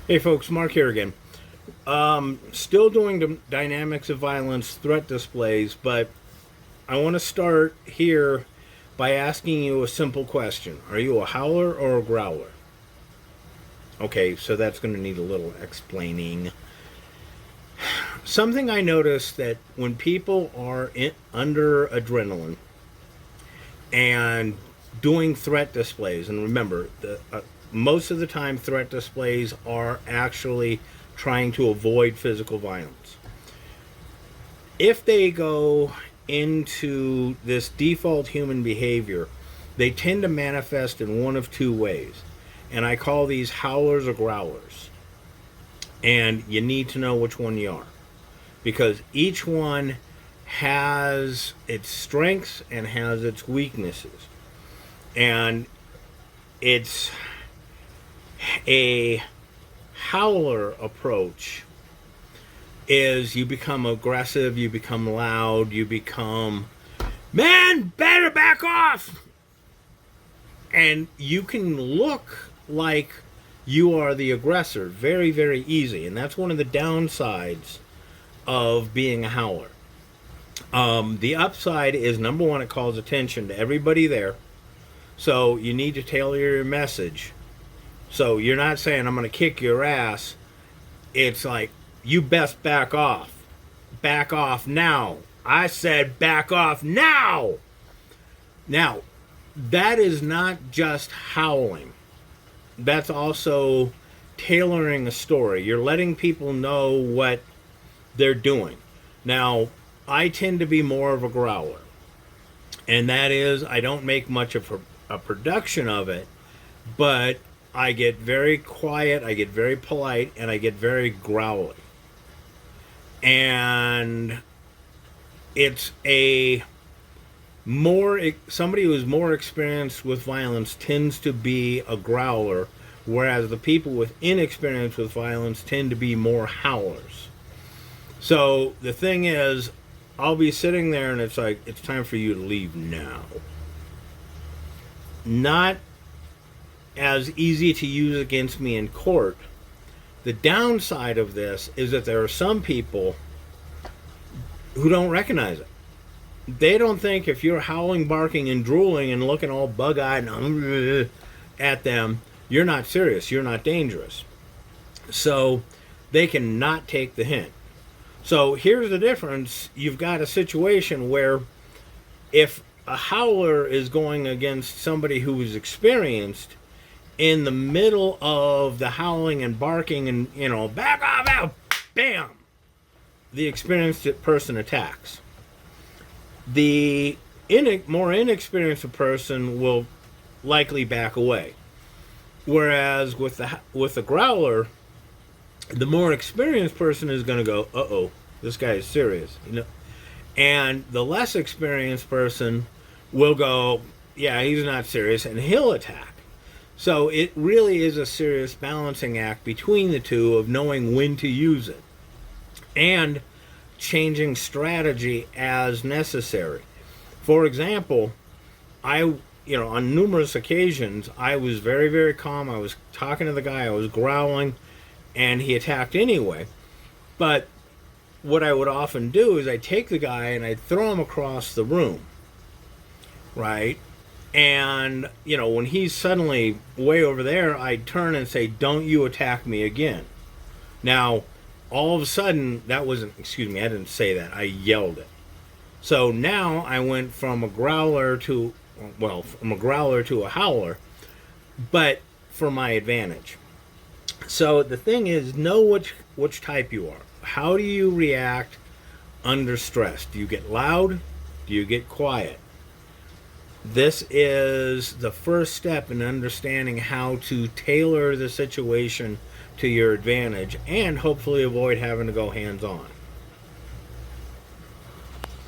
Hey folks, Mark here again. Still doing the dynamics of violence threat displays, but I want to start here by asking you a simple question. Are you a howler or a growler? Okay, so that's going to need a little explaining. Something I noticed that when people are under adrenaline and doing threat displays, and remember, most of the time threat displays are actually trying to avoid physical violence. If they go into this default human behavior, they tend to manifest in one of two ways. And I call these howlers or growlers. And you need to know which one you are, because each one has its strengths and has its weaknesses. And it's a howler approach is you become aggressive, you become loud, you become, man, better back off. And you can look like you are the aggressor very, very easy. And that's one of the downsides of being a howler. The upside is, number one, it calls attention to everybody there. So you need to tailor your message. So you're not saying, I'm going to kick your ass. It's like, you best back off. Back off now. I said back off now. Now, that is not just howling. That's also tailoring a story. You're letting people know what they're doing. Now, I tend to be more of a growler. And that is, I don't make much of a production of it, but I get very quiet, I get very polite, and I get very growly. And it's somebody who is more experienced with violence tends to be a growler, whereas the people with inexperience with violence tend to be more howlers. So the thing is, I'll be sitting there and it's like, it's time for you to leave now. Not as easy to use against me in court. The downside of this is that there are some people who don't recognize it. They don't think if you're howling, barking, and drooling and looking all bug-eyed at them, you're not serious, you're not dangerous. So they cannot take the hint. So here's the difference. You've got a situation where if a howler is going against somebody who is experienced, in the middle of the howling and barking and, back off out, bam, the experienced person attacks. The more inexperienced person will likely back away. Whereas with the growler, the more experienced person is going to go, uh-oh, this guy is serious. And the less experienced person will go, yeah, he's not serious, and he'll attack. So it really is a serious balancing act between the two of knowing when to use it and changing strategy as necessary. For example, on numerous occasions, I was very, very calm. I was talking to the guy, I was growling, and he attacked anyway. But what I would often do is I'd take the guy and I'd throw him across the room, right? And, when he's suddenly way over there, I'd turn and say, don't you attack me again. Now, all of a sudden, I didn't say that. I yelled it. So now I went from a growler to a howler, but for my advantage. So the thing is, know which type you are. How do you react under stress? Do you get loud? Do you get quiet? This is the first step in understanding how to tailor the situation to your advantage and hopefully avoid having to go hands-on.